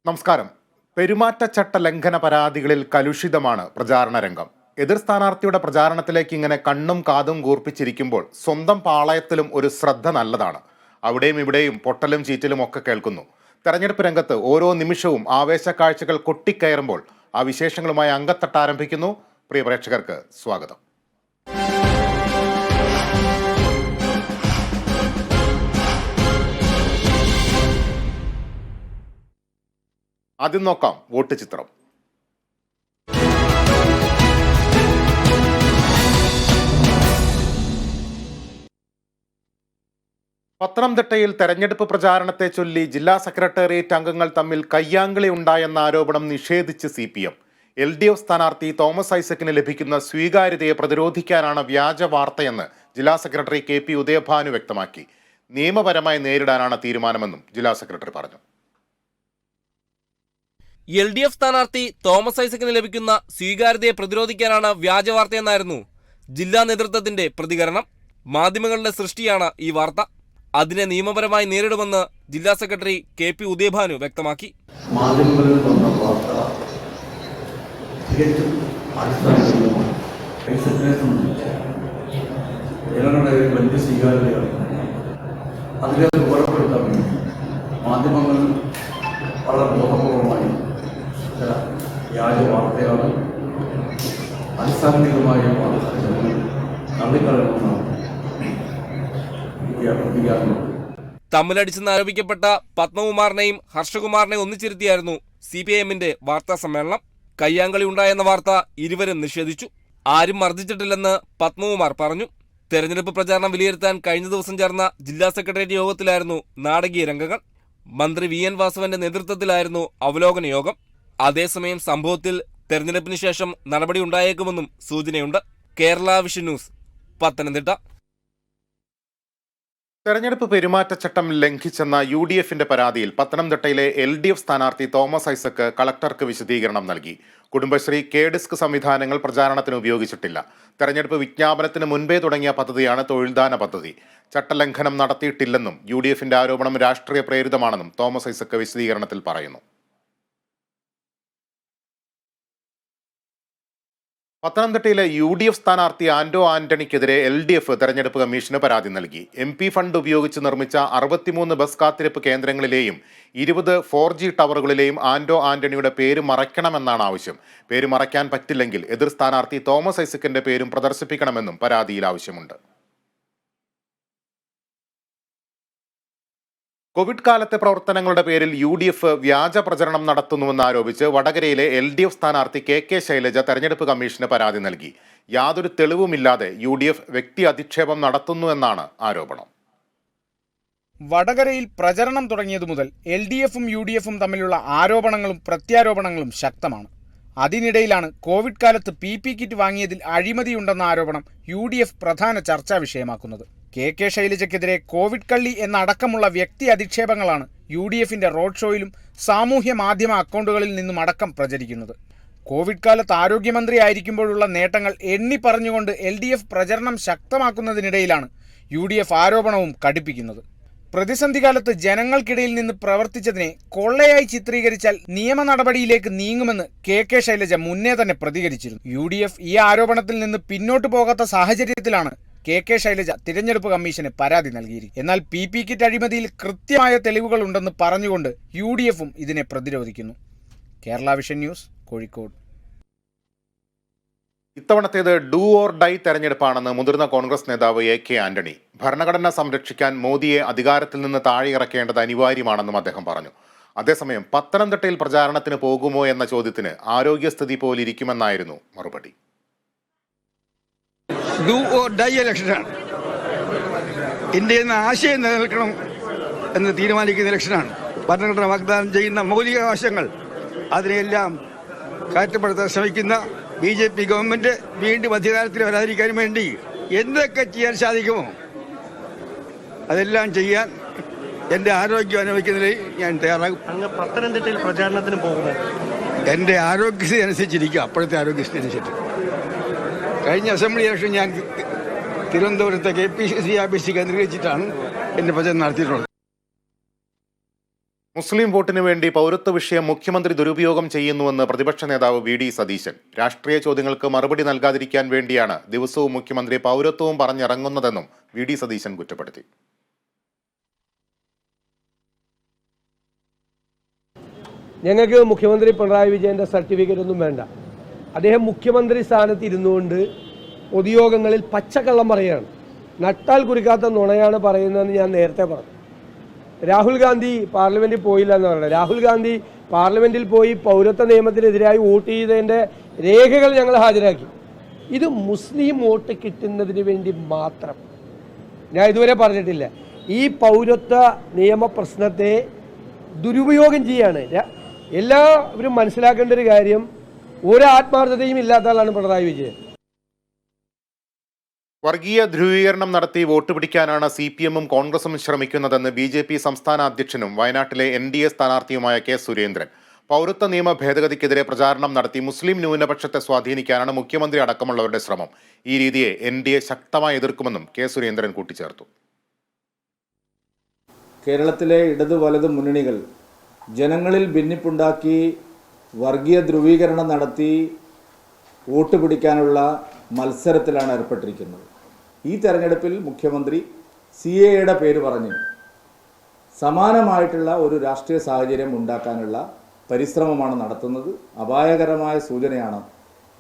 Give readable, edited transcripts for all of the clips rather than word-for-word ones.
നമസ്കാരം. പെരുമാറ്റച്ചട്ട ലംഘന പരാതികളിൽ കലുഷിതമാണ് പ്രചാരണ രംഗം. എതിർ സ്ഥാനാർത്ഥിയുടെ പ്രചാരണത്തിലേക്ക് ഇങ്ങനെ കണ്ണും കാതും കൂർപ്പിച്ചിരിക്കുമ്പോൾ സ്വന്തം പാളയത്തിലും ഒരു ശ്രദ്ധ നല്ലതാണ്. അവിടെയും ഇവിടെയും പൊട്ടലും ചീറ്റലും ഒക്കെ കേൾക്കുന്നു. തെരഞ്ഞെടുപ്പ് രംഗത്ത് ഓരോ നിമിഷവും ആവേശക്കാഴ്ചകൾ കൊട്ടിക്കയറുമ്പോൾ ആ വിശേഷങ്ങളുമായി അങ്കത്തട്ട് ആരംഭിക്കുന്നു. പ്രിയ പ്രേക്ഷകർക്ക് സ്വാഗതം. ആദ്യം നോക്കാം വോട്ട് ചിത്രം. പത്തനംതിട്ടയിൽ തെരഞ്ഞെടുപ്പ് പ്രചാരണത്തെ ചൊല്ലി ജില്ലാ സെക്രട്ടേറിയറ്റ് അംഗങ്ങൾ തമ്മിൽ കയ്യാങ്കളി ഉണ്ടായെന്ന ആരോപണം നിഷേധിച്ച് CPM. LDF സ്ഥാനാർത്ഥി തോമസ് ഐസക്കിന് ലഭിക്കുന്ന സ്വീകാര്യതയെ പ്രതിരോധിക്കാനാണ് വ്യാജ വാർത്തയെന്ന് ജില്ലാ സെക്രട്ടറി KP ഉദയഭാനു വ്യക്തമാക്കി. നിയമപരമായി നേരിടാനാണ് തീരുമാനമെന്നും ജില്ലാ സെക്രട്ടറി പറഞ്ഞു. LDF സ്ഥാനാർത്ഥി തോമസ് ഐസക്കിന് ലഭിക്കുന്ന സ്വീകാര്യതയെ പ്രതിരോധിക്കാനാണ് വ്യാജവാർത്തയെന്നായിരുന്നു ജില്ലാ നേതൃത്വത്തിന്റെ പ്രതികരണം. മാധ്യമങ്ങളുടെ സൃഷ്ടിയാണ് ഈ വാർത്ത. അതിനെ നിയമപരമായി നേരിടുമെന്ന് ജില്ലാ സെക്രട്ടറി KP ഉദയഭാനു വ്യക്തമാക്കി. മാധ്യമങ്ങളിൽ വന്ന വാർത്ത തികച്ചും അടിസ്ഥാനപരമാണ്. ജനങ്ങളുടെ വലിയ സ്വീകാര്യതയാണ്. അതിനെ ഉപയോഗപ്പെടുത്താൻ വേണ്ടി മാധ്യമങ്ങൾ വളരെ ബോധപൂർവമായി ചില വ്യാജ വാർത്തയാണ്, അടിസ്ഥാനപരമായ വാർത്ത ജനങ്ങൾ തള്ളിക്കളയണമെന്നാണ് തമ്മിലടിച്ചെന്ന് ആരോപിക്കപ്പെട്ട പത്മകുമാറിനെയും ഹർഷകുമാറിനെയും ഒന്നിച്ചിരുത്തിയായിരുന്നു CPIMന്റെ വാർത്താ സമ്മേളനം. കയ്യാങ്കളി ഉണ്ടായെന്ന വാർത്ത ഇരുവരും നിഷേധിച്ചു. ആരും മർദ്ദിച്ചിട്ടില്ലെന്ന് പത്മകുമാർ പറഞ്ഞു. തെരഞ്ഞെടുപ്പ് പ്രചാരണം വിലയിരുത്താൻ കഴിഞ്ഞ ദിവസം ചേർന്ന ജില്ലാ സെക്രട്ടേറിയറ്റ് യോഗത്തിലായിരുന്നു നാടകീയ രംഗങ്ങൾ. മന്ത്രി VN വാസവന്റെ നേതൃത്വത്തിലായിരുന്നു അവലോകന യോഗം. അതേസമയം സംഭവത്തിൽ തെരഞ്ഞെടുപ്പിന് ശേഷം നടപടി ഉണ്ടായേക്കുമെന്നും സൂചനയുണ്ട്. Kerala vision news, Pathanamthitta. തെരഞ്ഞെടുപ്പ് പെരുമാറ്റച്ചട്ടം ലംഘിച്ചെന്ന UDFന്റെ പരാതിയിൽ പത്തനംതിട്ടയിലെ LDF സ്ഥാനാർത്ഥി തോമസ് ഐസക്ക് കളക്ടർക്ക് വിശദീകരണം നൽകി. കുടുംബശ്രീ KDISC സംവിധാനങ്ങൾ പ്രചാരണത്തിന് ഉപയോഗിച്ചിട്ടില്ല. തെരഞ്ഞെടുപ്പ് വിജ്ഞാപനത്തിന് മുൻപേ തുടങ്ങിയ പദ്ധതിയാണ് തൊഴിൽദാന പദ്ധതി. ചട്ടലംഘനം നടത്തിയിട്ടില്ലെന്നും UDFന്റെ ആരോപണം രാഷ്ട്രീയ പ്രേരിതമാണെന്നും തോമസ് ഐസക്ക് വിശദീകരണത്തിൽ പറയുന്നു. പത്തനംതിട്ടയിലെ UDF സ്ഥാനാർത്ഥി ആന്റോ ആന്റണിക്കെതിരെ LDF തെരഞ്ഞെടുപ്പ് കമ്മീഷന് പരാതി നൽകി. MP ഫണ്ട് ഉപയോഗിച്ച് നിർമ്മിച്ച 63 ബസ് കാത്തിരിപ്പ് കേന്ദ്രങ്ങളിലെയും 20 4G ടവറുകളിലെയും ആന്റോ ആന്റണിയുടെ പേര് മറയ്ക്കണമെന്നാണ് ആവശ്യം. പേര് മറയ്ക്കാൻ പറ്റില്ലെങ്കിൽ എതിർ സ്ഥാനാർത്ഥി തോമസ് ഐസക്കിന്റെ പേരും പ്രദർശിപ്പിക്കണമെന്നും പരാതിയിൽ ആവശ്യമുണ്ട്. കോവിഡ് കാലത്തെ പ്രവർത്തനങ്ങളുടെ പേരിൽ UDF വ്യാജ പ്രചരണം നടത്തുന്നുവെന്നാരോപിച്ച് വടകരയിലെ LDF സ്ഥാനാർത്ഥി KK ശൈലജ തെരഞ്ഞെടുപ്പ് കമ്മീഷന് പരാതി നൽകി. യാതൊരു തെളിവുമില്ലാതെ UDF വ്യക്തി അധിക്ഷേപം നടത്തുന്നുവെന്നാണ് ആരോപണം. വടകരയിൽ പ്രചരണം തുടങ്ങിയതു മുതൽ LDFും UDFും തമ്മിലുള്ള ആരോപണങ്ങളും പ്രത്യാരോപണങ്ങളും ശക്തമാണ്. അതിനിടയിലാണ് കോവിഡ് കാലത്ത് PP കിറ്റ് വാങ്ങിയതിൽ അഴിമതിയുണ്ടെന്ന ആരോപണം UDF പ്രധാന ചർച്ചാ വിഷയമാക്കുന്നത്. KK ശൈലജയ്ക്കെതിരെ കോവിഡ് കള്ളി എന്നടക്കമുള്ള വ്യക്തി അധിക്ഷേപങ്ങളാണ് UDFന്റെ റോഡ് ഷോയിലും സാമൂഹ്യ മാധ്യമ അക്കൗണ്ടുകളിൽ നിന്നും അടക്കം പ്രചരിക്കുന്നത്. കോവിഡ് കാലത്ത് ആരോഗ്യമന്ത്രി ആയിരിക്കുമ്പോഴുള്ള നേട്ടങ്ങൾ എണ്ണി പറഞ്ഞുകൊണ്ട് LDF പ്രചരണം ശക്തമാക്കുന്നതിനിടയിലാണ് UDF ആരോപണവും കടുപ്പിക്കുന്നത്. പ്രതിസന്ധി കാലത്ത് ജനങ്ങൾക്കിടയിൽ നിന്ന് പ്രവർത്തിച്ചതിനെ കൊള്ളയായി ചിത്രീകരിച്ചാൽ നിയമ നടപടിയിലേക്ക് നീങ്ങുമെന്ന് KK ശൈലജ മുന്നേ തന്നെ പ്രതികരിച്ചിരുന്നു. UDF ഈ ആരോപണത്തിൽ നിന്ന് പിന്നോട്ട് പോകാത്ത സാഹചര്യത്തിലാണ് KK ശൈലജ തിരഞ്ഞെടുപ്പ് കമ്മീഷന് പരാതി നൽകിയിരിക്കും. എന്നാൽ PP കിറ്റ് അഴിമതിയിൽ കൃത്യമായ തെളിവുകൾ ഉണ്ടെന്ന് പറഞ്ഞുകൊണ്ട് UDFും ഇതിനെ പ്രതിരോധിക്കുന്നു. Kerala vision news, Kozhikode. ഇത്തവണത്തേത് ഡു ഓർ ഡൈ തെരഞ്ഞെടുപ്പാണെന്ന് മുതിർന്ന കോൺഗ്രസ് നേതാവ് AK ആന്റണി. ഭരണഘടന സംരക്ഷിക്കാൻ മോദിയെ അധികാരത്തിൽ നിന്ന് താഴെയിറക്കേണ്ടത് അനിവാര്യമാണെന്നും അദ്ദേഹം പറഞ്ഞു. അതേസമയം പത്തനംതിട്ടയിൽ പ്രചാരണത്തിന് പോകുമോ എന്ന ചോദ്യത്തിന് ആരോഗ്യസ്ഥിതി പോലിരിക്കുമെന്നായിരുന്നു മറുപടി. ഡു ഓർ ഡൈ ഇലക്ഷനാണ്. ഇന്ത്യയിൽ നിന്ന് ആശയം നിലനിൽക്കണം എന്ന് തീരുമാനിക്കുന്ന ഇലക്ഷനാണ്. ഭരണഘടന വാഗ്ദാനം ചെയ്യുന്ന മൗലികാവകാശങ്ങൾ അതിനെയെല്ലാം കാറ്റപ്പെടുത്താൻ ശ്രമിക്കുന്ന BJP ഗവൺമെന്റ് വീണ്ടും അധികാരത്തിൽ വരാതിരിക്കാൻ വേണ്ടി എന്തൊക്കെ ചെയ്യാൻ സാധിക്കുമോ അതെല്ലാം ചെയ്യാൻ എൻ്റെ ആരോഗ്യം അനുഭവിക്കുന്നതിൽ ഞാൻ തയ്യാറാകും. അങ്ങ് പത്തനംതിട്ടയിൽ പ്രചാരണത്തിന് പോകുമോ? എൻ്റെ ആരോഗ്യസ്ഥിതി അനുസരിച്ചിരിക്കും. അപ്പോഴത്തെ ആരോഗ്യസ്ഥിതി അനുസരിച്ചിട്ട് കഴിഞ്ഞ അസംബ്ലി ഇലക്ഷൻ ഞാൻ തിരുവനന്തപുരത്തെ KPCC ഓഫീസ് കേന്ദ്രീകരിച്ചിട്ടാണ് എൻ്റെ പ്രചരണം നടത്തിയിട്ടുള്ളത്. മുസ്ലിം വോട്ടിനു വേണ്ടി പൗരത്വ വിഷയം മുഖ്യമന്ത്രി ദുരുപയോഗം ചെയ്യുന്നുവെന്ന് പ്രതിപക്ഷ നേതാവ് വി ഡി സതീശൻ. രാഷ്ട്രീയ ചോദ്യങ്ങൾക്ക് മറുപടി നൽകാതിരിക്കാൻ വേണ്ടിയാണ് ദിവസവും മുഖ്യമന്ത്രി പൗരത്വവും പറഞ്ഞിറങ്ങുന്നതെന്നും വി ഡി സതീശൻ കുറ്റപ്പെടുത്തി. ഞങ്ങൾക്ക് മുഖ്യമന്ത്രി പിണറായി വിജയൻ്റെ സർട്ടിഫിക്കറ്റ് ഒന്നും വേണ്ട. അദ്ദേഹം മുഖ്യമന്ത്രി സ്ഥാനത്ത് ഇരുന്നുകൊണ്ട് പൊതുയോഗങ്ങളിൽ പച്ചക്കള്ളം പറയുകയാണ്. നട്ടാൽ കുറിക്കാത്ത നുണയാണ് പറയുന്നതെന്ന് ഞാൻ നേരത്തെ പറഞ്ഞു. രാഹുൽ ഗാന്ധി പാർലമെൻറ്റിൽ പോയില്ല എന്ന് പറയുന്നത്. രാഹുൽ ഗാന്ധി പാർലമെൻറ്റിൽ പോയി പൗരത്വ നിയമത്തിനെതിരായി വോട്ട് ചെയ്തതിൻ്റെ രേഖകൾ ഞങ്ങൾ ഹാജരാക്കി. ഇത് മുസ്ലിം വോട്ട് കിട്ടുന്നതിന് വേണ്ടി മാത്രം. ഞാൻ ഇതുവരെ പറഞ്ഞിട്ടില്ല. ഈ പൗരത്വ നിയമ പ്രശ്നത്തെ ദുരുപയോഗം ചെയ്യാണ്. എല്ലാവരും മനസ്സിലാക്കേണ്ട ഒരു കാര്യം, ഒരു ആത്മാർത്ഥതയും ഇല്ലാത്ത ആളാണ് പിണറായി വിജയൻ. വർഗീയ ധ്രുവീകരണം നടത്തി വോട്ട് പിടിക്കാനാണ് CPM-ഉം കോൺഗ്രസും ശ്രമിക്കുന്നതെന്ന് BJP സംസ്ഥാന അധ്യക്ഷനും വയനാട്ടിലെ NDA സ്ഥാനാർത്ഥിയുമായ കെ സുരേന്ദ്രൻ. പൗരത്വ നിയമ ഭേദഗതിക്കെതിരെ പ്രചാരണം നടത്തി മുസ്ലിം ന്യൂനപക്ഷത്തെ സ്വാധീനിക്കാനാണ് മുഖ്യമന്ത്രി അടക്കമുള്ളവരുടെ ശ്രമം. ഈ രീതിയെ NDA ശക്തമായി എതിർക്കുമെന്നും കെ സുരേന്ദ്രൻ കൂട്ടിച്ചേർത്തു. കേരളത്തിലെ ഇടതു വലതു മുന്നണികൾ ജനങ്ങളിൽ ഭിന്നിപ്പുണ്ടാക്കി വർഗീയ ധ്രുവീകരണം നടത്തി വോട്ട് പിടിക്കാനുള്ള മത്സരത്തിലാണ് ഏർപ്പെട്ടിരിക്കുന്നത്. ഈ തെരഞ്ഞെടുപ്പിൽ മുഖ്യമന്ത്രി CAA പേര് പറഞ്ഞ് സമാനമായിട്ടുള്ള ഒരു രാഷ്ട്രീയ സാഹചര്യം ഉണ്ടാക്കാനുള്ള പരിശ്രമമാണ് നടത്തുന്നത്. അപായകരമായ സൂചനയാണ്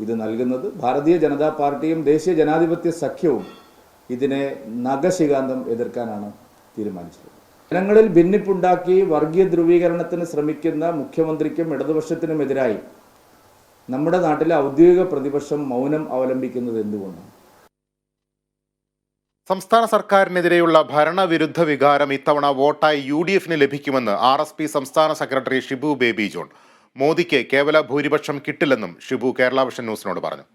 ഇത് നൽകുന്നത്. ഭാരതീയ ജനതാ പാർട്ടിയും ദേശീയ ജനാധിപത്യ സഖ്യവും ഇതിനെ നഖശികാന്തം എതിർക്കാനാണ് തീരുമാനിച്ചത്. ജനങ്ങളിൽ ഭിന്നിപ്പുണ്ടാക്കി വർഗീയ ധ്രുവീകരണത്തിന് ശ്രമിക്കുന്ന മുഖ്യമന്ത്രിക്കും ഇടതുപക്ഷത്തിനുമെതിരായി നമ്മുടെ നാട്ടിലെ ഔദ്യോഗിക പ്രതിപക്ഷം മൗനം അവലംബിക്കുന്നത് എന്തുകൊണ്ടാണ്? സംസ്ഥാന സർക്കാരിനെതിരെയുള്ള ഭരണവിരുദ്ധ വികാരം ഇത്തവണ വോട്ടായി UDF-ന് ലഭിക്കുമെന്ന് RSP സംസ്ഥാന സെക്രട്ടറി ഷിബു ബേബി ജോൺ. മോദിക്ക് കേവല ഭൂരിപക്ഷം കിട്ടില്ലെന്നും ഷിബു കേരള വിഷൻ ന്യൂസിനോട് പറഞ്ഞു.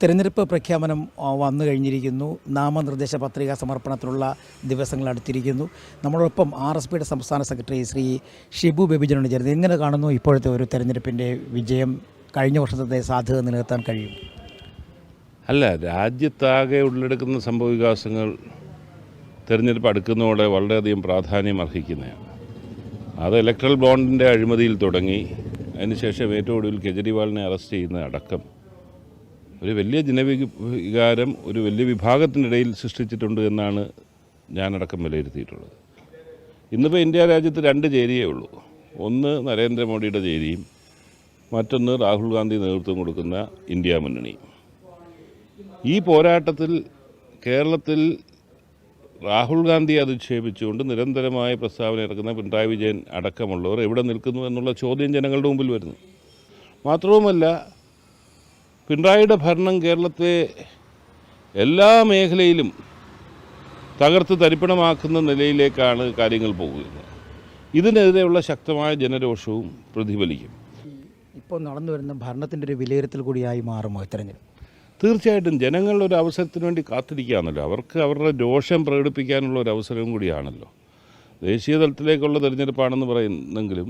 തെരഞ്ഞെടുപ്പ് പ്രഖ്യാപനം വന്നു കഴിഞ്ഞിരിക്കുന്നു. നാമനിർദ്ദേശ പത്രിക സമർപ്പണത്തിനുള്ള ദിവസങ്ങൾ അടുത്തിരിക്കുന്നു. നമ്മളോടൊപ്പം RSPയുടെ സംസ്ഥാന secretary Shri Shibu baby John ചേർന്ന് എങ്ങനെ കാണുന്നു ഇപ്പോഴത്തെ ഒരു തെരഞ്ഞെടുപ്പിൻ്റെ വിജയം? കഴിഞ്ഞ വർഷത്തെ സാധ്യത നിലനിർത്താൻ കഴിയും? അല്ല, രാജ്യത്താകെ ഉള്ളെടുക്കുന്ന സംഭവവികാസങ്ങൾ തിരഞ്ഞെടുപ്പ് അടുക്കുന്നതോടെ വളരെയധികം പ്രാധാന്യം അർഹിക്കുന്നതാണ്. അത് ഇലക്ട്രൽ ബോണ്ടിൻ്റെ അഴിമതിയിൽ തുടങ്ങി അതിനുശേഷം ഏറ്റവും ഒടുവിൽ കെജ്രിവാളിനെ അറസ്റ്റ് ചെയ്യുന്ന അടക്കം ഒരു വലിയ ജനവികാരം ഒരു വലിയ വിഭാഗത്തിനിടയിൽ സൃഷ്ടിച്ചിട്ടുണ്ട് എന്നാണ് ഞാനടക്കം വിലയിരുത്തിയിട്ടുള്ളത്. ഇന്നിപ്പോൾ ഇന്ത്യ രാജ്യത്ത് 2 ചേരിയേ ഉള്ളൂ. ഒന്ന് നരേന്ദ്രമോദിയുടെ ചേരിയും മറ്റൊന്ന് രാഹുൽ ഗാന്ധി നേതൃത്വം കൊടുക്കുന്ന ഇന്ത്യ മുന്നണിയും. ഈ പോരാട്ടത്തിൽ കേരളത്തിൽ രാഹുൽ ഗാന്ധിയെ അധിക്ഷേപിച്ചുകൊണ്ട് നിരന്തരമായ പ്രസ്താവന ഇറക്കുന്ന പിണറായി വിജയൻ അടക്കമുള്ളവർ എവിടെ നിൽക്കുന്നു എന്നുള്ള ചോദ്യം ജനങ്ങളുടെ മുമ്പിൽ വരുന്നു. മാത്രവുമല്ല, പിണറായിയുടെ ഭരണം കേരളത്തെ എല്ലാ മേഖലയിലും തകർത്ത് തരിപ്പണമാക്കുന്ന നിലയിലേക്കാണ് കാര്യങ്ങൾ പോകുന്നത്. ഇതിനെതിരെയുള്ള ശക്തമായ ജനരോഷവും പ്രതിഫലിക്കും. ഇപ്പോൾ നടന്നു വരുന്ന ഭരണത്തിൻ്റെ ഒരു വിലയിരുത്തൽ കൂടിയായി മാറുമോ തെരഞ്ഞെടുപ്പ്? തീർച്ചയായിട്ടും ജനങ്ങൾ ഒരു അവസരത്തിന് വേണ്ടി കാത്തിരിക്കുകയാണല്ലോ. അവർക്ക് അവരുടെ രോഷം പ്രകടിപ്പിക്കാനുള്ള ഒരു അവസരവും കൂടിയാണല്ലോ. ദേശീയ തലത്തിലേക്കുള്ള തിരഞ്ഞെടുപ്പാണെന്ന് പറയുന്നെങ്കിലും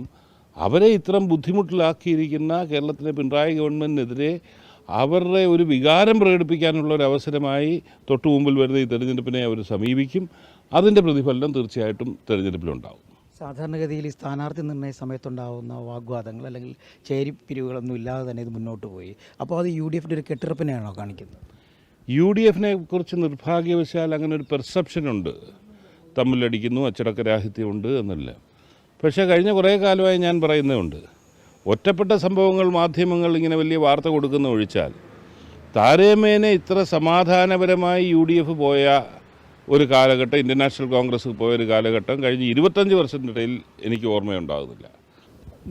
അവരെ ഇത്തരം ബുദ്ധിമുട്ടിലാക്കിയിരിക്കുന്ന കേരളത്തിലെ പിണറായി ഗവൺമെൻറ്റിനെതിരെ അവരുടെ ഒരു വികാരം പ്രകടിപ്പിക്കാനുള്ള ഒരു അവസരമായി തൊട്ടു മുമ്പിൽ വരുന്ന ഈ തെരഞ്ഞെടുപ്പിനെ അവർ സമീപിക്കും. അതിൻ്റെ പ്രതിഫലനം തീർച്ചയായിട്ടും തെരഞ്ഞെടുപ്പിലുണ്ടാവും. സാധാരണഗതിയിൽ ഈ സ്ഥാനാർത്ഥി നിർണയ സമയത്തുണ്ടാകുന്ന വാഗ്വാദങ്ങൾ അല്ലെങ്കിൽ ചേരിപ്പിരിവുകളൊന്നും ഇല്ലാതെ തന്നെ ഇത് മുന്നോട്ട് പോയി. അപ്പോൾ അത് UDF-ൻ്റെ ഒരു കെട്ടുറപ്പിനെയാണോ കാണിക്കുന്നത്? UDF-നെ കുറിച്ച് നിർഭാഗ്യവശാൽ അങ്ങനെ ഒരു പെർസെപ്ഷനുണ്ട്. തമ്മിലടിക്കുന്നു, അച്ചടക്കരാഹിത്യമുണ്ട് എന്നല്ല. പക്ഷേ കഴിഞ്ഞ കുറേ കാലമായി ഞാൻ പറയുന്നുണ്ട്, ഒറ്റപ്പെട്ട സംഭവങ്ങൾ മാധ്യമങ്ങൾ ഇങ്ങനെ വലിയ വാർത്ത കൊടുക്കുന്ന ഒഴിച്ചാൽ താരതമ്യേന ഇത്ര സമാധാനപരമായി UDF പോയ ഒരു കാലഘട്ടം, ഇന്ത്യൻ നാഷണൽ കോൺഗ്രസ് പോയൊരു കാലഘട്ടം കഴിഞ്ഞ 25 വർഷത്തിനിടയിൽ എനിക്ക് ഓർമ്മയുണ്ടാകുന്നില്ല.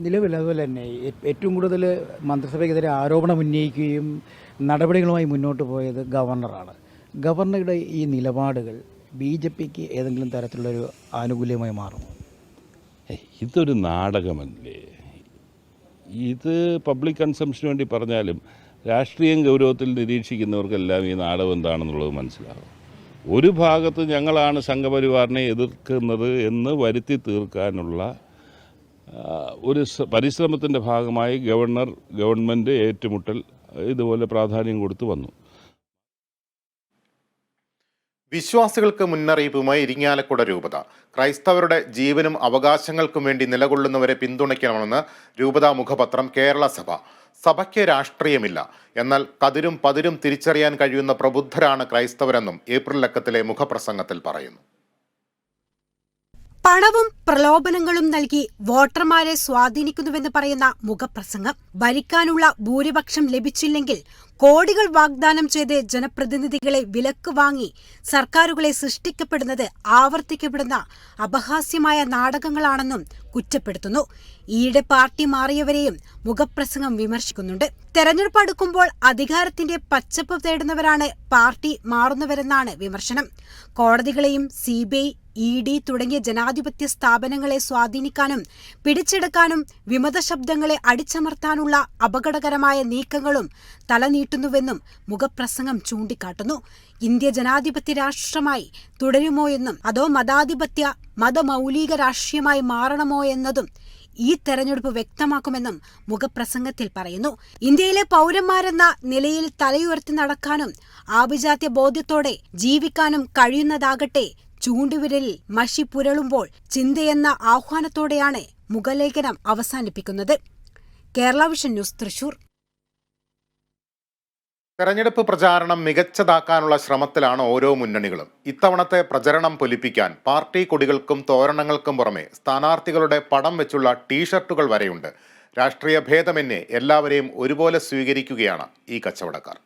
നിലവിൽ അതുപോലെ തന്നെ ഏറ്റവും കൂടുതൽ മന്ത്രിസഭയ്ക്കെതിരെ ആരോപണം ഉന്നയിക്കുകയും നടപടികളുമായി മുന്നോട്ട് പോയത് ഗവർണറാണ്. ഗവർണറുടെ ഈ നിലപാടുകൾ BJPക്ക് ഏതെങ്കിലും തരത്തിലുള്ളൊരു ആനുകൂല്യമായി മാറുമോ? ഇതൊരു നാടകമല്ലേ. ഇത് പബ്ലിക് കൺസംഷന് വേണ്ടി പറഞ്ഞാലും രാഷ്ട്രീയം ഗൗരവത്തിൽ നിരീക്ഷിക്കുന്നവർക്കെല്ലാം ഈ നാടകം എന്താണെന്നുള്ളത് മനസ്സിലാകും. ഒരു ഭാഗത്ത് ഞങ്ങളാണ് സംഘപരിവാറിനെ എതിർക്കുന്നത് എന്ന് വരുത്തി തീർക്കാനുള്ള ഒരു പരിശ്രമത്തിൻ്റെ ഭാഗമായി ഗവൺമെൻറ് ഏറ്റുമുട്ടൽ ഇതുപോലെ പ്രാധാന്യം കൊടുത്തു വന്നു. വിശ്വാസികൾക്ക് മുന്നറിയിപ്പുമായി ഇരിങ്ങാലക്കുട രൂപത. ക്രൈസ്തവരുടെ ജീവനും അവകാശങ്ങൾക്കും വേണ്ടി നിലകൊള്ളുന്നവരെ പിന്തുണയ്ക്കണമെന്ന് രൂപതാ മുഖപത്രം കേരള സഭ. സഭയ്ക്ക് രാഷ്ട്രീയമില്ല, എന്നാൽ കതിരും പതിരും തിരിച്ചറിയാൻ കഴിയുന്ന പ്രബുദ്ധരാണ് ക്രൈസ്തവരെന്നും ഏപ്രിൽ ലക്കത്തിലെ മുഖപ്രസംഗത്തിൽ പറയുന്നു. പണവും പ്രലോഭനങ്ങളും നൽകി വോട്ടർമാരെ സ്വാധീനിക്കുന്നുവെന്ന് പറയുന്ന മുഖപ്രസംഗം. ഭരിക്കാനുള്ള ഭൂരിപക്ഷം ലഭിച്ചില്ലെങ്കിൽ കോടികൾ വാഗ്ദാനം ചെയ്ത് ജനപ്രതിനിധികളെ വിലക്ക് വാങ്ങി സർക്കാരുകളെ സൃഷ്ടിക്കപ്പെടുന്നത് ആവർത്തിക്കപ്പെടുന്ന അപഹാസ്യമായ നാടകങ്ങളാണെന്നും കുറ്റപ്പെടുത്തുന്നു. ഈയിടെ പാർട്ടി മാറിയവരെയും മുഖപ്രസംഗം വിമർശിക്കുന്നുണ്ട്. തെരഞ്ഞെടുപ്പ് അടുക്കുമ്പോൾ അധികാരത്തിന്റെ പച്ചപ്പ് തേടുന്നവരാണ് പാർട്ടി മാറുന്നവരെന്നാണ് വിമർശനം. കോടതികളെയും CBI, ED തുടങ്ങിയ ജനാധിപത്യ സ്ഥാപനങ്ങളെ സ്വാധീനിക്കാനും പിടിച്ചെടുക്കാനും വിമത ശബ്ദങ്ങളെ അടിച്ചമർത്താനുള്ള അപകടകരമായ നീക്കങ്ങളും തലനീട്ടുന്നുവെന്നും മുഖപ്രസംഗം ചൂണ്ടിക്കാട്ടുന്നു. ഇന്ത്യ ജനാധിപത്യ രാഷ്ട്രമായി തുടരുമോ എന്നും അതോ മതമൗലിക രാഷ്ട്രീയമായി മാറണമോ എന്നതും ഈ തെരഞ്ഞെടുപ്പ് വ്യക്തമാക്കുമെന്നും മുഖപ്രസംഗത്തിൽ പറയുന്നു. ഇന്ത്യയിലെ പൗരന്മാരെന്ന നിലയിൽ തലയുയർത്തി നടക്കാനും ആഭിജാത്യ ബോധ്യത്തോടെ ജീവിക്കാനും കഴിയുന്നതാകട്ടെ ചൂണ്ടുവിരലിൽ മഷി പുരളുമ്പോൾ ചിന്തയെന്ന ആഹ്വാനത്തോടെയാണ് മുഖലേഖനം അവസാനിപ്പിക്കുന്നത്. Kerala vision news, Thrissur. തെരഞ്ഞെടുപ്പ് പ്രചാരണം മികച്ചതാക്കാനുള്ള ശ്രമത്തിലാണ് ഓരോ മുന്നണികളും. ഇത്തവണത്തെ പ്രചരണം പൊലിപ്പിക്കാൻ പാർട്ടി കൊടികൾക്കും തോരണങ്ങൾക്കും പുറമെ സ്ഥാനാർത്ഥികളുടെ പടം വെച്ചുള്ള ടീഷർട്ടുകൾ വരെയുണ്ട്. രാഷ്ട്രീയ ഭേദമന്യേ എല്ലാവരെയും ഒരുപോലെ സ്വീകരിക്കുകയാണ് ഈ കച്ചവടക്കാർ.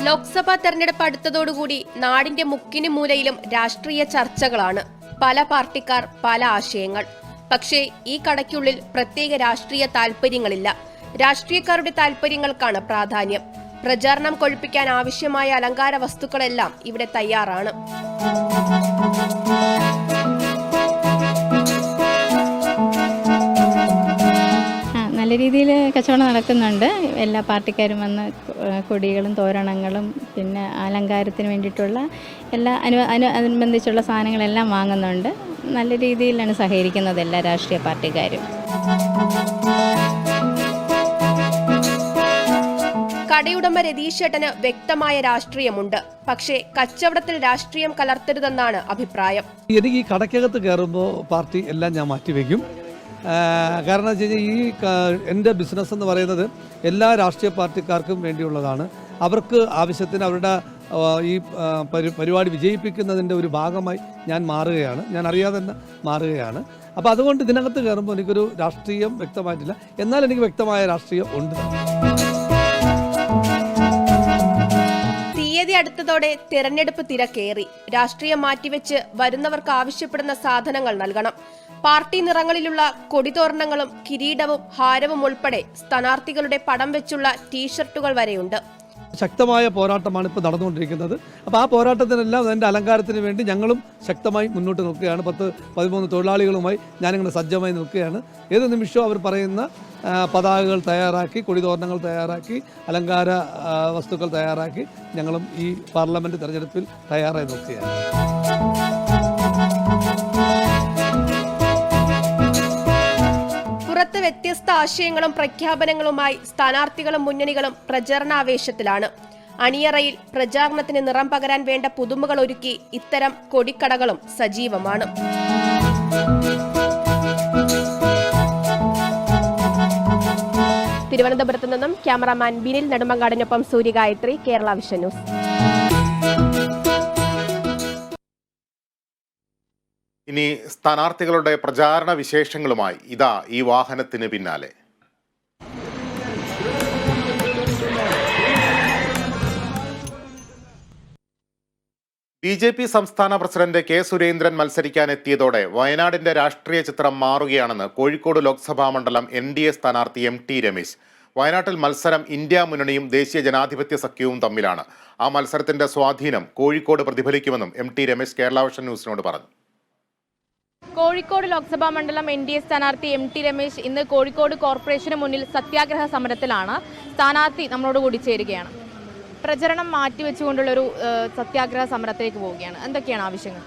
ലോക്സഭാ തെരഞ്ഞെടുപ്പ് അടുത്തതോടുകൂടി നാടിന്റെ മുക്കിനും മൂലയിലും രാഷ്ട്രീയ ചർച്ചകളാണ്. പല പാർട്ടിക്കാർ, പല ആശയങ്ങൾ. പക്ഷേ ഈ കടയ്ക്കുള്ളിൽ പ്രത്യേക രാഷ്ട്രീയ താൽപര്യങ്ങളില്ല. രാഷ്ട്രീയക്കാരുടെ താൽപര്യങ്ങൾക്കാണ് പ്രാധാന്യം. പ്രചാരണം കൊഴുപ്പിക്കാൻ ആവശ്യമായ അലങ്കാര വസ്തുക്കളെല്ലാം ഇവിടെ തയ്യാറാണ്. നല്ല രീതിയിൽ കച്ചവടം നടക്കുന്നുണ്ട്. എല്ലാ പാർട്ടിക്കാരും വന്ന് കൊടികളും തോരണങ്ങളും പിന്നെ അലങ്കാരത്തിന് വേണ്ടിയിട്ടുള്ള എല്ലാ അനുബന്ധിച്ചുള്ള സാധനങ്ങളെല്ലാം വാങ്ങുന്നുണ്ട്. നല്ല രീതിയിലാണ് സഹകരിക്കുന്നത് എല്ലാ രാഷ്ട്രീയ പാർട്ടിക്കാരും. കടയുടമ രതീഷ് ചേട്ടന് വ്യക്തമായ രാഷ്ട്രീയമുണ്ട്. പക്ഷേ കച്ചവടത്തിൽ രാഷ്ട്രീയം കലർത്തരുതെന്നാണ് അഭിപ്രായം. എനിക്ക് ഈ കടക്കകത്ത് കയറുമ്പോൾ പാർട്ടി എല്ലാം ഞാൻ മാറ്റിവെക്കും. കാരണം എന്ന് വെച്ച് കഴിഞ്ഞാൽ എൻ്റെ ബിസിനസ് എന്ന് പറയുന്നത് എല്ലാ രാഷ്ട്രീയ പാർട്ടിക്കാർക്കും വേണ്ടിയുള്ളതാണ്. അവർക്ക് ആവശ്യത്തിന് അവരുടെ ഈ പരിപാടി വിജയിപ്പിക്കുന്നതിൻ്റെ ഒരു ഭാഗമായി ഞാൻ മാറുകയാണ്. ഞാൻ അറിയാതെ തന്നെ മാറുകയാണ്. അപ്പോൾ അതുകൊണ്ട് ഇതിനകത്ത് കയറുമ്പോൾ എനിക്കൊരു രാഷ്ട്രീയം വ്യക്തമായിട്ടില്ല, എന്നാൽ എനിക്ക് വ്യക്തമായ രാഷ്ട്രീയം ഉണ്ട്. തീയതി അടുത്തതോടെ തിരഞ്ഞെടുപ്പ് തിരക്കേറി. രാഷ്ട്രീയം മാറ്റിവെച്ച് വരുന്നവർക്ക് ആവശ്യപ്പെടുന്ന സാധനങ്ങൾ നൽകണം. പാർട്ടി നിറങ്ങളിലുള്ള കൊടിതോരണങ്ങളും കിരീടവും ഹാരവും ഉൾപ്പെടെ സ്ഥാനാർത്ഥികളുടെ പടം വെച്ചുള്ള ടീഷർട്ടുകൾ വരെയുണ്ട്. ശക്തമായ പോരാട്ടമാണ് ഇപ്പോൾ നടന്നുകൊണ്ടിരിക്കുന്നത്. അപ്പോൾ ആ പോരാട്ടത്തിനെല്ലാം അതിൻ്റെ അലങ്കാരത്തിന് വേണ്ടി ഞങ്ങളും ശക്തമായി മുന്നോട്ട് നിൽക്കുകയാണ്. 10-13 തൊഴിലാളികളുമായി ഞാനിങ്ങനെ സജ്ജമായി നിൽക്കുകയാണ്. ഏത് നിമിഷവും അവർ പറയുന്ന പതാകകൾ തയ്യാറാക്കി, കൊടിതോരണങ്ങൾ തയ്യാറാക്കി, അലങ്കാര വസ്തുക്കൾ തയ്യാറാക്കി ഞങ്ങളും ഈ പാർലമെൻറ്റ് തെരഞ്ഞെടുപ്പിൽ തയ്യാറായി നിൽക്കുകയാണ്. പുറത്ത് വ്യത്യസ്ത ആശയങ്ങളും പ്രഖ്യാപനങ്ങളുമായി സ്ഥാനാർത്ഥികളും മുന്നണികളും പ്രചരണാവേശത്തിലാണ്. അണിയറയിൽ പ്രചാരണത്തിന് നിറം പകരാൻ വേണ്ട പുതുമകൾ ഒരുക്കി ഇത്തരം കൊടിക്കടകളും സജീവമാണ്. തിരുവനന്തപുരത്ത് നിന്നും ക്യാമറാമാൻ ബിനിൽ നെടുമങ്ങാടിനൊപ്പം സൂര്യഗായത്രി, കേരള വിഷൻ ന്യൂസ്. ഇനി സ്ഥാനാർത്ഥികളുടെ പ്രചാരണ വിശേഷങ്ങളുമായി ഇതാ ഈ വാഹനത്തിന് പിന്നാലെ. BJP സംസ്ഥാന പ്രസിഡന്റ് K. സുരേന്ദ്രൻ മത്സരിക്കാനെത്തിയതോടെ വയനാടിന്റെ രാഷ്ട്രീയ ചിത്രം മാറുകയാണെന്ന് കോഴിക്കോട് ലോക്സഭാ മണ്ഡലം NDA സ്ഥാനാർത്ഥി MT രമേശ്. വയനാട്ടിൽ മത്സരം ഇന്ത്യ മുന്നണിയും ദേശീയ ജനാധിപത്യ സഖ്യവും തമ്മിലാണ്. ആ മത്സരത്തിന്റെ സ്വാധീനം കോഴിക്കോട് പ്രതിഫലിക്കുമെന്നും MT രമേശ് കേരള വിഷൻ ന്യൂസിനോട് പറഞ്ഞു. കോഴിക്കോട് ലോക്സഭാ മണ്ഡലം NDA സ്ഥാനാർത്ഥി MT രമേശ് ഇന്ന് കോഴിക്കോട് കോർപ്പറേഷന് മുന്നിൽ സത്യാഗ്രഹ സമരത്തിലാണ്. സ്ഥാനാർത്ഥി നമ്മളോട് കൂടി ചേരുകയാണ്. പ്രചരണം മാറ്റിവെച്ചുകൊണ്ടുള്ളൊരു സത്യാഗ്രഹ സമരത്തിലേക്ക് പോവുകയാണ്. എന്തൊക്കെയാണ് ആവശ്യങ്ങൾ?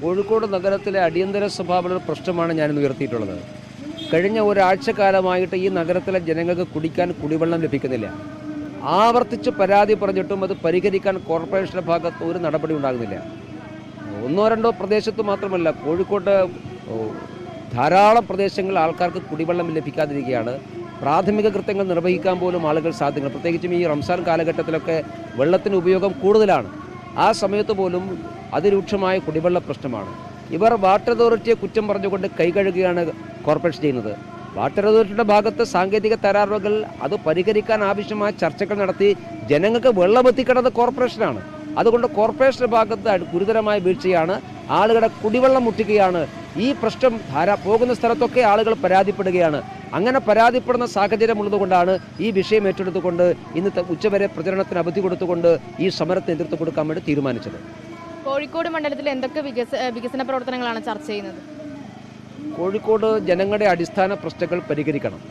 കോഴിക്കോട് നഗരത്തിലെ അടിയന്തര സ്വഭാവമുള്ള പ്രശ്നമാണ് ഞാനിന്ന് ഉയർത്തിയിട്ടുള്ളത്. കഴിഞ്ഞ ഒരാഴ്ചക്കാലമായിട്ട് ഈ നഗരത്തിലെ ജനങ്ങൾക്ക് കുടിക്കാൻ കുടിവെള്ളം ലഭിക്കുന്നില്ല. ആവർത്തിച്ച് പരാതി പറഞ്ഞിട്ടും അത് പരിഹരിക്കാൻ കോർപ്പറേഷൻ്റെ ഭാഗത്ത് ഒരു നടപടി ഉണ്ടാകുന്നില്ല. ഒന്നോ രണ്ടോ പ്രദേശത്ത് മാത്രമല്ല, കോഴിക്കോട്ട് ധാരാളം പ്രദേശങ്ങളിൽ ആൾക്കാർക്ക് കുടിവെള്ളം ലഭിക്കാതിരിക്കുകയാണ്. പ്രാഥമിക കൃത്യങ്ങൾ നിർവഹിക്കാൻ പോലും ആളുകൾ സാധ്യതകൾ, പ്രത്യേകിച്ചും ഈ റംസാൻ കാലഘട്ടത്തിലൊക്കെ വെള്ളത്തിന് ഉപയോഗം കൂടുതലാണ്. ആ സമയത്ത് പോലും അതിരൂക്ഷമായ കുടിവെള്ള പ്രശ്നമാണ്. ഇവർ വാട്ടർ അതോറിറ്റിയെ കുറ്റം പറഞ്ഞുകൊണ്ട് കൈകഴുകുകയാണ് കോർപ്പറേഷൻ ചെയ്യുന്നത്. വാട്ടർ അതോറിറ്റിയുടെ ഭാഗത്ത് സാങ്കേതിക തകരാറുകൾ അത് പരിഹരിക്കാൻ ആവശ്യമായ ചർച്ചകൾ നടത്തി ജനങ്ങൾക്ക് വെള്ളം എത്തിക്കേണ്ടത് കോർപ്പറേഷനാണ്. അതുകൊണ്ട് കോർപ്പറേഷന്റെ ഭാഗത്ത് ഗുരുതരമായ വീഴ്ചയാണ്. ആളുകളുടെ കുടിവെള്ളം മുട്ടിക്കുകയാണ്. ഈ പ്രശ്നം പോകുന്ന സ്ഥലത്തൊക്കെ ആളുകൾ പരാതിപ്പെടുകയാണ്. അങ്ങനെ പരാതിപ്പെടുന്ന സാഹചര്യം ഉള്ളതുകൊണ്ടാണ് ഈ വിഷയം ഏറ്റെടുത്തുകൊണ്ട് ഇന്നത്തെ ഉച്ചവരെ പ്രചരണത്തിന് അവധി കൊടുത്തുകൊണ്ട് ഈ സമരത്തിന് നേതൃത്വം കൊടുക്കാൻ വേണ്ടി തീരുമാനിച്ചത്. കോഴിക്കോട് മണ്ഡലത്തിൽ എന്തൊക്കെ വികസന പ്രവർത്തനങ്ങളാണ് ചർച്ച ചെയ്യുന്നത്? കോഴിക്കോട് ജനങ്ങളുടെ അടിസ്ഥാന പ്രശ്നങ്ങൾ പരിഹരിക്കണം.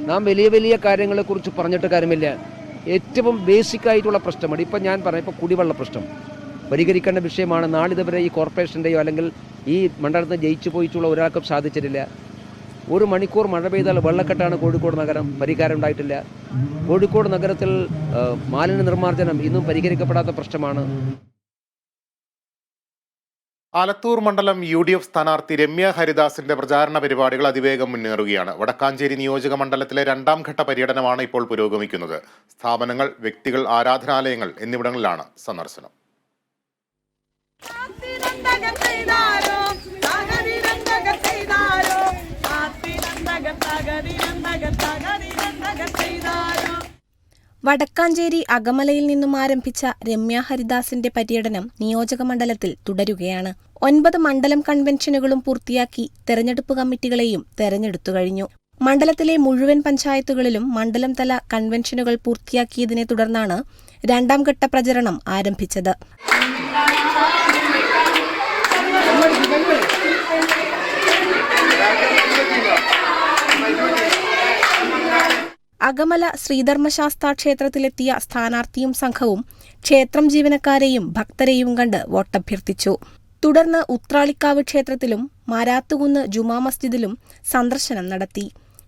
നാം വലിയ വലിയ കാര്യങ്ങളെക്കുറിച്ച് പറഞ്ഞിട്ട് കാര്യമില്ല. ഏറ്റവും ബേസിക് ആയിട്ടുള്ള പ്രശ്നമാണ് ഇപ്പം ഞാൻ പറഞ്ഞ കുടിവെള്ള പ്രശ്നം പരിഹരിക്കേണ്ട വിഷയമാണ്. നാളിതുവരെ ഈ കോർപ്പറേഷൻ്റെയോ അല്ലെങ്കിൽ ഈ മണ്ഡലത്തിൽ ജയിച്ചു പോയിട്ടുള്ള ഒരാൾക്കും സാധിച്ചിട്ടില്ല. 1 മണിക്കൂർ മഴ പെയ്താൽ വെള്ളക്കെട്ടാണ് കോഴിക്കോട് നഗരം, പരിഹാരം ഉണ്ടായിട്ടില്ല. കോഴിക്കോട് നഗരത്തിൽ മാലിന്യ നിർമ്മാർജ്ജനം ഇന്നും പരിഹരിക്കപ്പെടാത്ത പ്രശ്നമാണ്. ആലത്തൂർ മണ്ഡലം UDF സ്ഥാനാർത്ഥി രമ്യ ഹരിദാസിന്റെ പ്രചാരണ പരിപാടികൾ അതിവേഗം മുന്നേറുകയാണ്. വടക്കാഞ്ചേരി നിയോജക മണ്ഡലത്തിലെ 2ാം ഘട്ട പര്യടനമാണ് ഇപ്പോൾ പുരോഗമിക്കുന്നത്. സ്ഥാപനങ്ങൾ, വ്യക്തികൾ, ആരാധനാലയങ്ങൾ എന്നിവിടങ്ങളിലാണ് സന്ദർശനം. വടക്കാഞ്ചേരി അകമലയിൽ നിന്നും ആരംഭിച്ച രമ്യ ഹരിദാസിന്റെ പര്യടനം നിയോജകമണ്ഡലത്തിൽ തുടരുകയാണ്. 9 മണ്ഡലം കൺവെൻഷനുകളും പൂർത്തിയാക്കി തെരഞ്ഞെടുപ്പ് കമ്മിറ്റികളെയും തെരഞ്ഞെടുത്തു കഴിഞ്ഞു. മണ്ഡലത്തിലെ മുഴുവൻ പഞ്ചായത്തുകളിലും മണ്ഡലം തല കൺവെൻഷനുകൾ പൂർത്തിയാക്കിയതിനെ തുടർന്നാണ് 2ാം ഘട്ട പ്രചരണം ആരംഭിച്ചത്. അകമല ശ്രീധർമ്മശാസ്താ ക്ഷേത്രത്തിലെത്തിയ സ്ഥാനാർത്ഥിയും സംഘവും ക്ഷേത്രം ജീവനക്കാരെയും ഭക്തരെയും കണ്ട് വോട്ടഭ്യർത്ഥിച്ചു. തുടർന്ന് ഉത്രാളിക്കാവ് ക്ഷേത്രത്തിലും മാരാത്തുകുന്ന് ജുമാ മസ്ജിദിലും സന്ദർശനം നടത്തി.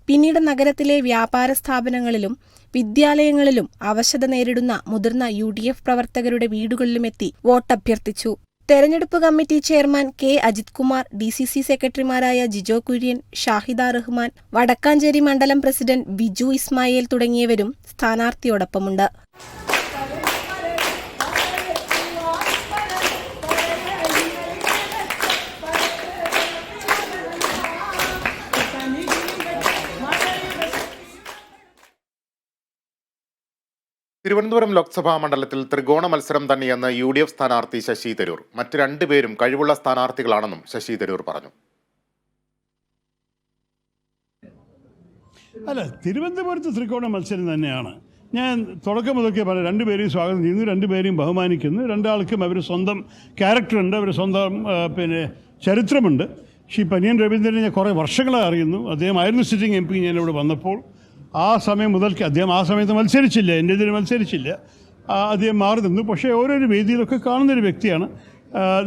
പിന്നീട് നഗരത്തിലെ വ്യാപാര സ്ഥാപനങ്ങളിലും വിദ്യാലയങ്ങളിലും അവശത നേരിടുന്ന മുതിർന്ന UDF പ്രവർത്തകരുടെ വീടുകളിലുമെത്തി വോട്ടഭ്യർത്ഥിച്ചു. തെരഞ്ഞെടുപ്പ് committee chairman K. Ajith Kumar, DCC സെക്രട്ടറിമാരായ ജിജോ കുര്യൻ, ഷാഹിദ റഹ്മാൻ, വടക്കാഞ്ചേരി മണ്ഡലം പ്രസിഡന്റ് ബിജു ഇസ്മായിൽ തുടങ്ങിയവരും സ്ഥാനാർത്ഥിയോടൊപ്പമുണ്ട്. തിരുവനന്തപുരം ലോക്സഭാ മണ്ഡലത്തിൽ ത്രികോണ മത്സരം തന്നെയെന്ന് UDF സ്ഥാനാർത്ഥി ശശി തരൂർ. മറ്റ് 2 പേരും കഴിവുള്ള സ്ഥാനാർത്ഥികളാണെന്നും ശശി തരൂർ പറഞ്ഞു. അല്ല, തിരുവനന്തപുരത്ത് ത്രികോണ മത്സരം തന്നെയാണ്. ഞാൻ തുടക്കം മുതൽക്കേ പറഞ്ഞു, 2 പേരെയും സ്വാഗതം ചെയ്യുന്നു, 2 പേരെയും ബഹുമാനിക്കുന്നു. 2 ആൾക്കും അവർ സ്വന്തം ക്യാരക്ടറുണ്ട്, അവർ സ്വന്തം ചരിത്രമുണ്ട്. ശ്രീ പനിയൻ രവീന്ദ്രനെ ഞാൻ കുറേ വർഷങ്ങളായി അറിയുന്നു. അദ്ദേഹം ആയിരുന്നു സിറ്റിംഗ് MP ഞാനിവിടെ വന്നപ്പോൾ. ആ സമയം മുതൽക്ക് അദ്ദേഹം ആ സമയത്ത് മത്സരിച്ചില്ല, എൻ്റെ ഇതിൽ മത്സരിച്ചില്ല. അദ്ദേഹം മാറി നിന്നു. പക്ഷേ ഓരോരു വേദിയിലൊക്കെ കാണുന്നൊരു വ്യക്തിയാണ്.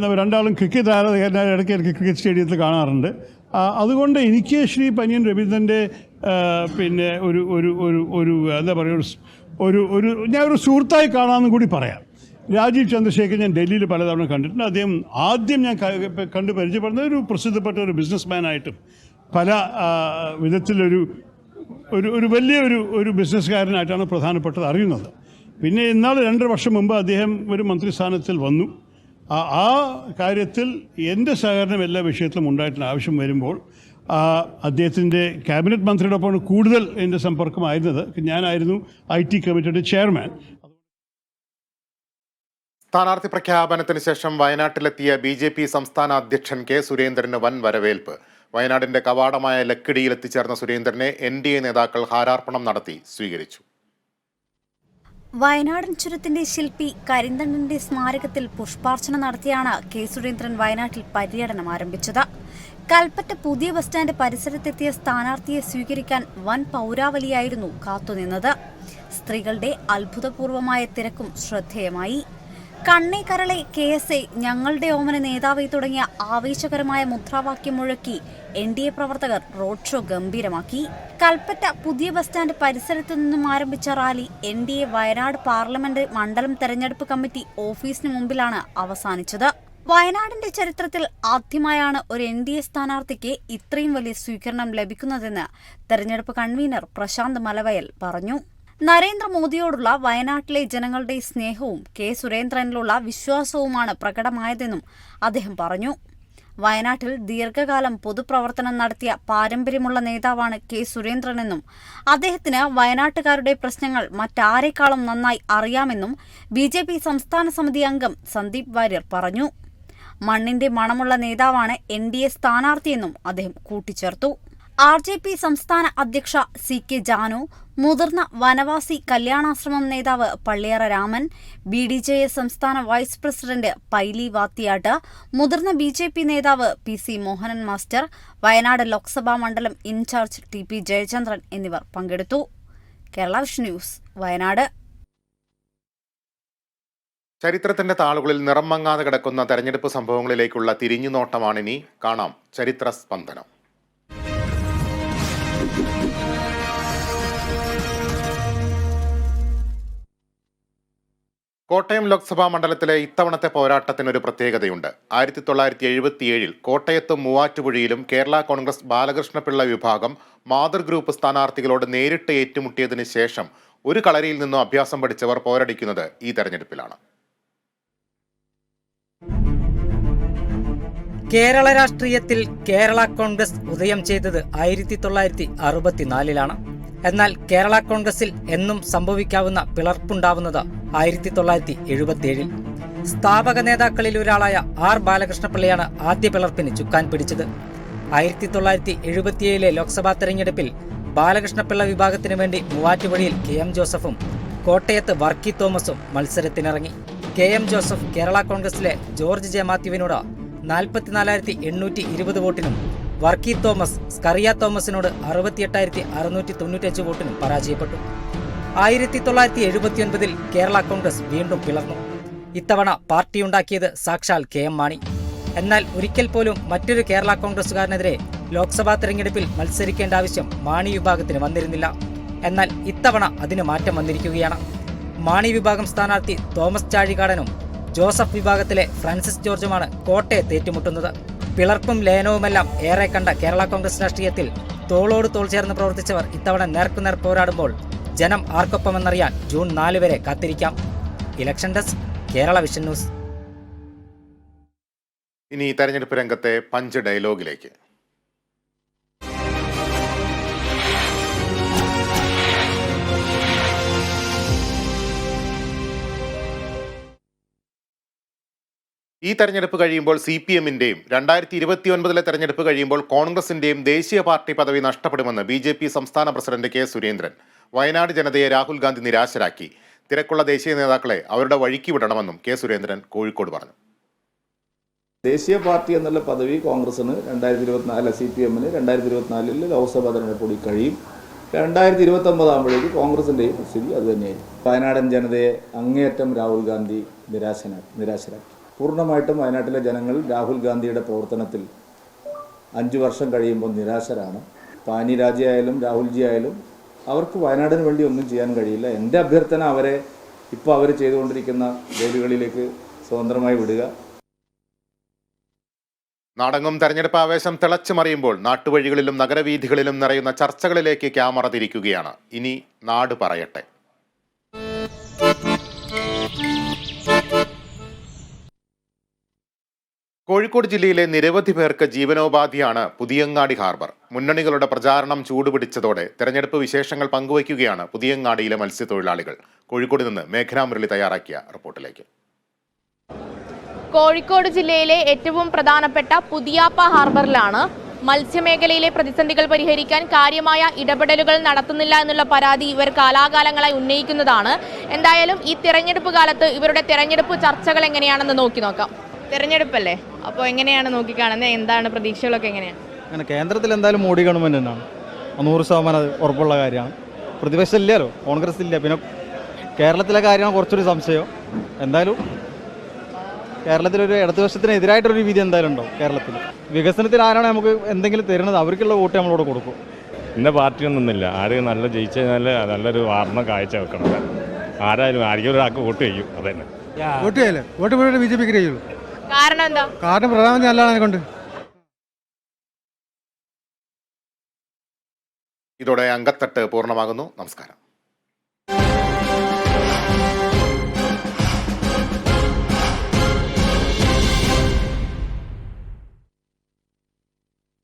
2 ആളും ക്രിക്കറ്റ് ആരാധകരായ ഇടയ്ക്ക് ക്രിക്കറ്റ് സ്റ്റേഡിയത്തിൽ കാണാറുണ്ട്. അതുകൊണ്ട് എനിക്ക് ശ്രീ പനിയൻ രവീന്ദ്രൻ്റെ ഒരു ഒരു ഒരു ഒരു എന്താ പറയുക, ഞാൻ ഒരു സുഹൃത്തായി കാണാമെന്നും കൂടി പറയാം. രാജീവ് ചന്ദ്രശേഖർ ഞാൻ ഡൽഹിയിൽ പലതവണ കണ്ടിട്ടുണ്ട്. അദ്ദേഹം ആദ്യം ഞാൻ കണ്ടു പരിചയപ്പെടുന്നത് ഒരു പ്രസിദ്ധപ്പെട്ട ഒരു ബിസിനസ്മാനായിട്ടും പല വിധത്തിലൊരു വലിയ ബിസിനസ്സുകാരനായിട്ടാണ് പ്രധാനപ്പെട്ടത് അറിയുന്നത്. പിന്നെ ഇന്നാൾ 2 വർഷം മുമ്പ് അദ്ദേഹം ഒരു മന്ത്രിസ്ഥാനത്തിൽ വന്നു. ആ കാര്യത്തിൽ എൻ്റെ സഹകരണം എല്ലാ വിഷയത്തിലും ഉണ്ടായിട്ടുള്ള ആവശ്യം വരുമ്പോൾ അദ്ദേഹത്തിൻ്റെ ക്യാബിനറ്റ് മന്ത്രിയോടൊപ്പമാണ് കൂടുതൽ എൻ്റെ സമ്പർക്കമായിരുന്നത്. ഞാനായിരുന്നു IT കമ്മിറ്റിയുടെ ചെയർമാൻ. സ്ഥാനാർത്ഥി പ്രഖ്യാപനത്തിന് ശേഷം വയനാട്ടിലെത്തിയ BJP സംസ്ഥാന അധ്യക്ഷൻ K. സുരേന്ദ്രന് വൻ വരവേൽപ്പ്. വയനാടിന്റെ കവാടമായ ലക്കിടിയിൽ എത്തിച്ചേർന്ന സുരേന്ദ്രനെ NDA നേതാക്കൾ ഹാരാർപ്പണം നടത്തി സ്വീകരിച്ചു. വയനാടൻ ചുരത്തിന്റെ ശില്പി കരിന്തണ്ടന്റെ സ്മാരകത്തിൽ പുഷ്പാർച്ചന നടത്തിയാണ് K. സുരേന്ദ്രൻ വയനാട്ടിൽ പര്യടനം ആരംഭിച്ചത്. കൽപ്പറ്റ പുതിയ ബസ് സ്റ്റാൻഡ് പരിസരത്തെത്തിയ സ്ഥാനാർത്ഥിയെ സ്വീകരിക്കാൻ വൻ പൗരാവലിയായിരുന്നു കാത്തുനിന്നത്. സ്ത്രീകളുടെ അത്ഭുതപൂർവമായ തിരക്കും ശ്രദ്ധേയമായി. കണ്ണേ കരളെ KSA ഞങ്ങളുടെ ഓമന നേതാവെ തുടങ്ങിയ ആവേശകരമായ മുദ്രാവാക്യം മുഴക്കി NDA പ്രവർത്തകർ റോഡ് ഷോ ഗംഭീരമാക്കി. കൽപ്പറ്റ പുതിയ ബസ് സ്റ്റാൻഡ് പരിസരത്തു നിന്നും ആരംഭിച്ച റാലി NDA വയനാട് പാർലമെന്റ് മണ്ഡലം തെരഞ്ഞെടുപ്പ് കമ്മിറ്റി ഓഫീസിന് മുമ്പിലാണ് അവസാനിച്ചത്. വയനാടിന്റെ ചരിത്രത്തിൽ ആദ്യമായാണ് ഒരു NDA സ്ഥാനാർത്ഥിക്ക് ഇത്രയും വലിയ സ്വീകരണം ലഭിക്കുന്നതെന്ന് തെരഞ്ഞെടുപ്പ് കൺവീനർ പ്രശാന്ത് മലവയൽ പറഞ്ഞു. നരേന്ദ്രമോദിയോടുള്ള വയനാട്ടിലെ ജനങ്ങളുടെ സ്നേഹവും സുരേന്ദ്രനിലുള്ള വിശ്വാസവുമാണ് പ്രകടമായതെന്നും അദ്ദേഹം പറഞ്ഞു. വയനാട്ടിൽ ദീർഘകാലം പൊതുപ്രവർത്തനം നടത്തിയ പാരമ്പര്യമുള്ള നേതാവാണ് സുരേന്ദ്രനെന്നും അദ്ദേഹത്തിന് വയനാട്ടുകാരുടെ പ്രശ്നങ്ങൾ മറ്റാരെക്കാളും നന്നായി അറിയാമെന്നും BJP സംസ്ഥാന സമിതി അംഗം സന്ദീപ് വാര്യർ പറഞ്ഞു. മണ്ണിന്റെ മണമുള്ള നേതാവാണ് NDA സ്ഥാനാർത്ഥിയെന്നും അദ്ദേഹം കൂട്ടിച്ചേർത്തു. RJP സംസ്ഥാന അധ്യക്ഷ CK ജാനു, മുതിർന്ന വനവാസി കല്യാണാശ്രമം നേതാവ് പള്ളിയറ രാമൻ, BDJS സംസ്ഥാന വൈസ് പ്രസിഡന്റ് പൈലി വാത്തിയാട്ട്, മുതിർന്ന BJP നേതാവ് PC മോഹനൻ മാസ്റ്റർ, വയനാട് ലോക്സഭാ മണ്ഡലം ഇൻചാർജ് TP ജയചന്ദ്രൻ എന്നിവർ പങ്കെടുത്തു. Kerala vision news, Wayanad. ചരിത്രത്തിന്റെ താളുകളിൽ നിറം മങ്ങാതെ കിടക്കുന്ന തെരഞ്ഞെടുപ്പ് സംഭവങ്ങളിലേക്കുള്ള തിരിഞ്ഞുനോട്ടമാണിനി. കാണാം ചരിത്ര സ്പന്ദനം. കോട്ടയം ലോക്സഭാ മണ്ഡലത്തിലെ ഇത്തവണത്തെ പോരാട്ടത്തിനൊരു പ്രത്യേകതയുണ്ട്. 1977 കോട്ടയത്തും മൂവാറ്റുപുഴയിലും കേരള കോൺഗ്രസ് ബാലകൃഷ്ണപിള്ള വിഭാഗം മാതൃഗ്രൂപ്പ് സ്ഥാനാർത്ഥികളോട് നേരിട്ട് ഏറ്റുമുട്ടിയതിനു ശേഷം ഒരു കളരിയിൽ നിന്നും അഭ്യാസം പഠിച്ചവർ പോരടിക്കുന്നത് ഈ തെരഞ്ഞെടുപ്പിലാണ്. കേരള രാഷ്ട്രീയത്തിൽ കേരള കോൺഗ്രസ് ഉദയം ചെയ്തത് 1964-ലാണ്. എന്നാൽ കേരള കോൺഗ്രസിൽ എന്നും സംഭവിക്കാവുന്ന പിളർപ്പുണ്ടാവുന്നത് 1977. സ്ഥാപക നേതാക്കളിൽ ഒരാളായ R ബാലകൃഷ്ണപിള്ളയാണ് ആദ്യ പിളർപ്പിന് ചുക്കാൻ പിടിച്ചത്. 1977 ലോക്സഭാ തെരഞ്ഞെടുപ്പിൽ ബാലകൃഷ്ണപിള്ള വിഭാഗത്തിനു വേണ്ടി മൂവാറ്റുപുഴയിൽ KM ജോസഫും കോട്ടയത്ത് വർക്കി തോമസും മത്സരത്തിനിറങ്ങി. KM ജോസഫ് കേരള കോൺഗ്രസിലെ ജോർജ് ജെ മാത്യുവിനോട് 44,820 വോട്ടിനും വർക്കി തോമസ് സ്കറിയ തോമസിനോട് 68,695 വോട്ടിനും പരാജയപ്പെട്ടു. 1979 കേരള കോൺഗ്രസ് വീണ്ടും പിളർന്നു. ഇത്തവണ പാർട്ടിയുണ്ടാക്കിയത് സാക്ഷാൽ KM മാണി. എന്നാൽ ഒരിക്കൽ പോലും മറ്റൊരു കേരള കോൺഗ്രസുകാരനെതിരെ ലോക്സഭാ തെരഞ്ഞെടുപ്പിൽ മത്സരിക്കേണ്ട ആവശ്യം മാണി വിഭാഗത്തിന് വന്നിരുന്നില്ല. എന്നാൽ ഇത്തവണ അതിന് മാറ്റം വന്നിരിക്കുകയാണ്. മാണി വിഭാഗം സ്ഥാനാർത്ഥി തോമസ് ചാഴികാടനും ജോസഫ് വിഭാഗത്തിലെ ഫ്രാൻസിസ് ജോർജുമാണ് കോട്ടയത്ത് ഏറ്റുമുട്ടുന്നത്. പിളർപ്പും ലയനവുമെല്ലാം ഏറെ കണ്ട കേരള കോൺഗ്രസ് രാഷ്ട്രീയത്തിൽ തോളോട് തോൾ ചേർന്ന് പ്രവർത്തിച്ചവർ ഇത്തവണ നേർക്കുനേർ പോരാടുമ്പോൾ ജനം ആർക്കൊപ്പമെന്നറിയാൻ ജൂൺ 4 വരെ കാത്തിരിക്കാം. Election desk, Kerala vision news. ഇനി തെരഞ്ഞെടുപ്പ് രംഗത്തെ പഞ്ച് ഡയലോഗിലേക്ക്. ഈ തെരഞ്ഞെടുപ്പ് കഴിയുമ്പോൾ CPM-ന്റെയും 2029 തെരഞ്ഞെടുപ്പ് കഴിയുമ്പോൾ കോൺഗ്രസിന്റെയും ദേശീയ പാർട്ടി പദവി നഷ്ടപ്പെടുമെന്ന് BJP സംസ്ഥാന പ്രസിഡന്റ് K സുരേന്ദ്രൻ. വയനാട് ജനതയെ രാഹുൽ ഗാന്ധി നിരാശരാക്കി. തിരക്കുള്ള ദേശീയ നേതാക്കളെ അവരുടെ വഴിക്ക് വിടണമെന്നും K സുരേന്ദ്രൻ കോഴിക്കോട് പറഞ്ഞു. ദേശീയ പാർട്ടി എന്നുള്ള പദവി കോൺഗ്രസിന് 2024 CPM-ന് 2024 ലോക്സഭാ തെരഞ്ഞെടുപ്പ് കൂടി കഴിയും. 2029 ആകുമ്പോഴേക്ക് കോൺഗ്രസിൻ്റെയും സ്ഥിതി അതുതന്നെയായിരിക്കും. വയനാടൻ ജനതയെ അങ്ങേയറ്റം രാഹുൽ ഗാന്ധി നിരാശരാക്കി. പൂർണ്ണമായിട്ടും വയനാട്ടിലെ ജനങ്ങൾ രാഹുൽ ഗാന്ധിയുടെ പ്രവർത്തനത്തിൽ 5 വർഷം കഴിയുമ്പോൾ നിരാശരാണ്. പാനി രാജി ആയാലും രാഹുൽജി ആയാലും അവർക്ക് വയനാടിന് വേണ്ടി ഒന്നും ചെയ്യാൻ കഴിയില്ല. എൻ്റെ അഭ്യർത്ഥന അവരെ ഇപ്പോൾ അവർ ചെയ്തുകൊണ്ടിരിക്കുന്ന ജോലികളിലേക്ക് സ്വതന്ത്രമായി വിടുക. നാടെങ്ങും തെരഞ്ഞെടുപ്പ് ആവേശം തിളച്ചു മറിയുമ്പോൾ നാട്ടുവഴികളിലും നഗരവീഥികളിലും നിറയുന്ന ചർച്ചകളിലേക്ക് ക്യാമറ തിരിക്കുകയാണ്. ഇനി നാട് പറയട്ടെ. കോഴിക്കോട് ജില്ലയിലെ നിരവധി പേർക്ക് ജീവനോപാധിയാണ് പുതിയങ്ങാടി ഹാർബർ. മുന്നണികളുടെ പ്രചാരണം ചൂടുപിടിച്ചതോടെ തെരഞ്ഞെടുപ്പ് വിശേഷങ്ങൾ പങ്കുവയ്ക്കുകയാണ് പുതിയങ്ങാടിയിലെ മത്സ്യത്തൊഴിലാളികൾ. കോഴിക്കോട് നിന്ന് മേഘനാ മുരളി തയ്യാറാക്കിയ റിപ്പോർട്ടിലേക്ക്. കോഴിക്കോട് ജില്ലയിലെ ഏറ്റവും പ്രധാനപ്പെട്ട പുതിയാപ്പ ഹാർബറിലാണ് മത്സ്യമേഖലയിലെ പ്രതിസന്ധികൾ പരിഹരിക്കാൻ കാര്യമായ ഇടപെടലുകൾ നടത്തുന്നില്ല എന്നുള്ള പരാതി ഇവർ കാലാകാലങ്ങളായി ഉന്നയിക്കുന്നതാണ്. എന്തായാലും ഈ തെരഞ്ഞെടുപ്പ് കാലത്ത് ഇവരുടെ തെരഞ്ഞെടുപ്പ് ചർച്ചകൾ എങ്ങനെയാണെന്ന് നോക്കി നോക്കാം. തെരഞ്ഞെടുപ്പല്ലേ, അപ്പോൾ എങ്ങനെയാണ് നോക്കിക്കാണുന്നത്? എന്താണ് പ്രതീക്ഷകളൊക്കെ എങ്ങനെയാണ്? അങ്ങനെ കേന്ദ്രത്തിൽ എന്തായാലും മോഡി ഗവൺമെൻറ് തന്നെയാണ്, 100% ഉറപ്പുള്ള കാര്യമാണ്. പ്രതിപക്ഷം ഇല്ലല്ലോ, കോൺഗ്രസ് ഇല്ല. പിന്നെ കേരളത്തിലെ കാര്യമാണ് കുറച്ചൊരു സംശയം. എന്തായാലും കേരളത്തിലൊരു ഇടതുപക്ഷത്തിന് എതിരായിട്ടൊരു വിധി എന്തായാലും ഉണ്ടാവും കേരളത്തിൽ. വികസനത്തിൽ ആരാണ് നമുക്ക് എന്തെങ്കിലും തരുന്നത് അവർക്കുള്ള വോട്ട് നമ്മളോട് കൊടുക്കും. ഇന്ന പാർട്ടിയൊന്നുമില്ല. ആര് നല്ല ജയിച്ചു കഴിഞ്ഞാൽ നല്ലൊരു വാർന്ന കാഴ്ച വെക്കണം. ആരായാലും ആരെങ്കിലും ഒരാൾക്ക് വോട്ട് ചെയ്യും. അതന്നെ വോട്ട് ചെയ്യല്ലേ, വോട്ട് പോയിട്ട് BJP ചെയ്യുള്ളൂ. കാരണം എന്താ? കാരണം പ്രധാനമന്ത്രി നല്ലതാണ് കൊണ്ട്. ഇതോടെ അങ്കത്തട്ട് പൂർണ്ണമാകുന്നു. നമസ്കാരം.